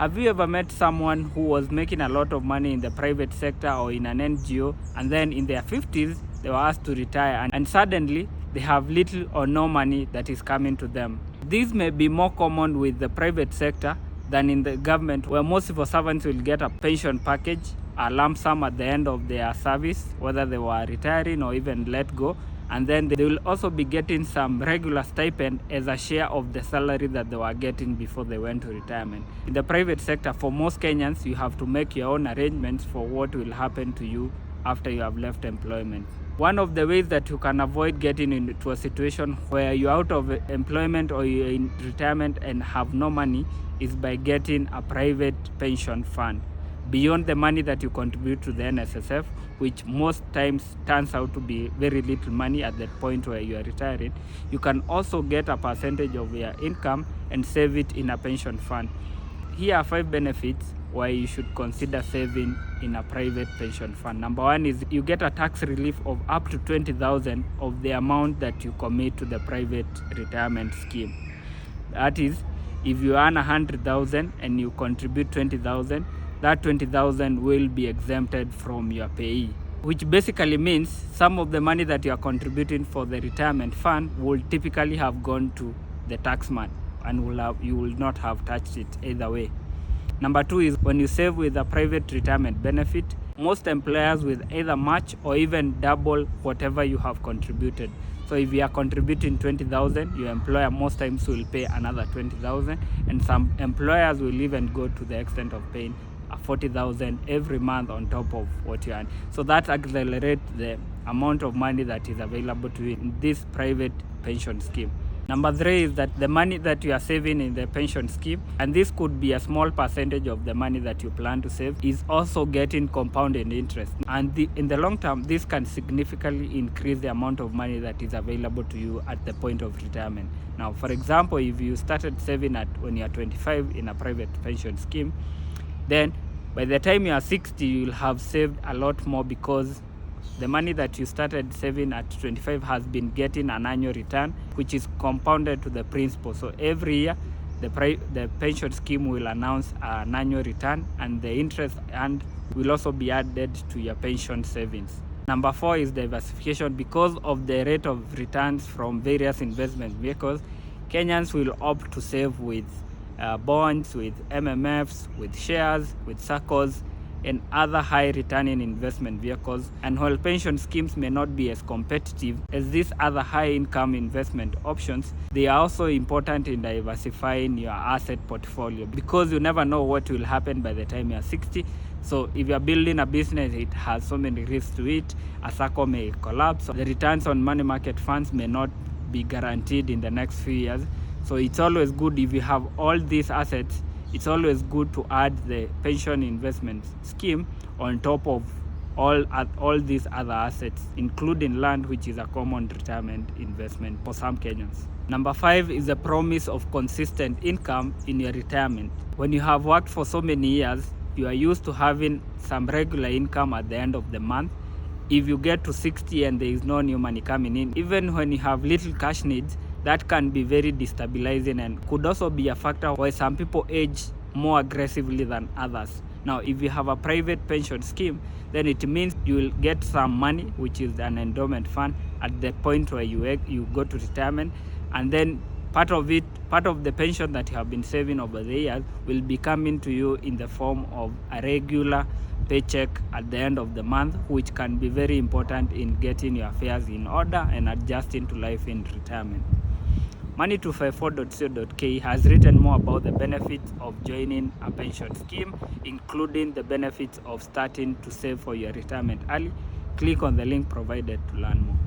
Have you ever met someone who was making a lot of money in the private sector or in an NGO, and then in their 50s they were asked to retire, and suddenly they have little or no money that is coming to them? This may be more common with the private sector than in the government, where most civil servants will get a pension package, a lump sum at the end of their service, whether they were retiring or even let go. And then they will also be getting some regular stipend as a share of the salary that they were getting before they went to retirement. In the private sector, for most Kenyans, you have to make your own arrangements for what will happen to you after you have left employment. One of the ways that you can avoid getting into a situation where you're out of employment or you're in retirement and have no money is by getting a private pension fund. Beyond the money that you contribute to the NSSF, which most times turns out to be very little money at that point where you are retiring, you can also get a percentage of your income and save it in a pension fund. Here are 5 benefits why you should consider saving in a private pension fund. Number 1 is you get a tax relief of up to 20,000 of the amount that you commit to the private retirement scheme. That is, if you earn 100,000 and you contribute 20,000, that 20,000 will be exempted from your payee, which basically means some of the money that you are contributing for the retirement fund will typically have gone to the taxman and you will not have touched it either way. Number 2 is when you save with a private retirement benefit, most employers will either match or even double whatever you have contributed. So if you are contributing 20,000, your employer most times will pay another 20,000, and some employers will even go to the extent of paying 40,000 every month on top of what you earn. So that accelerates the amount of money that is available to you in this private pension scheme. Number 3 is that the money that you are saving in the pension scheme, and this could be a small percentage of the money that you plan to save, is also getting compounded interest. And in the long term, this can significantly increase the amount of money that is available to you at the point of retirement. Now, for example, if you started saving when you are 25 in a private pension scheme, then by the time you are 60, you'll have saved a lot more, because the money that you started saving at 25 has been getting an annual return, which is compounded to the principal. So every year, the pension scheme will announce an annual return, and the interest earned will also be added to your pension savings. Number 4 is diversification. Because of the rate of returns from various investment vehicles, Kenyans will opt to save with bonds, with MMFs, with shares, with SACCOs, and other high returning investment vehicles. And while pension schemes may not be as competitive as these other high income investment options, they are also important in diversifying your asset portfolio, because you never know what will happen by the time you are 60. So if you are building a business, it has so many risks to it. A SACCO may collapse, so the returns on money market funds may not be guaranteed in the next few years. So it's always good, if you have all these assets, it's always good to add the pension investment scheme on top of all these other assets, including land, which is a common retirement investment for some Kenyans. Number 5 is the promise of consistent income in your retirement. When you have worked for so many years, you are used to having some regular income at the end of the month. If you get to 60 and there is no new money coming in, even when you have little cash needs, that can be very destabilizing and could also be a factor why some people age more aggressively than others. Now, if you have a private pension scheme, then it means you will get some money, which is an endowment fund, at the point where you go to retirement, and then part of the pension that you have been saving over the years will be coming to you in the form of a regular paycheck at the end of the month, which can be very important in getting your affairs in order and adjusting to life in retirement. Money254.co.ke has written more about the benefits of joining a pension scheme, including the benefits of starting to save for your retirement early. Click on the link provided to learn more.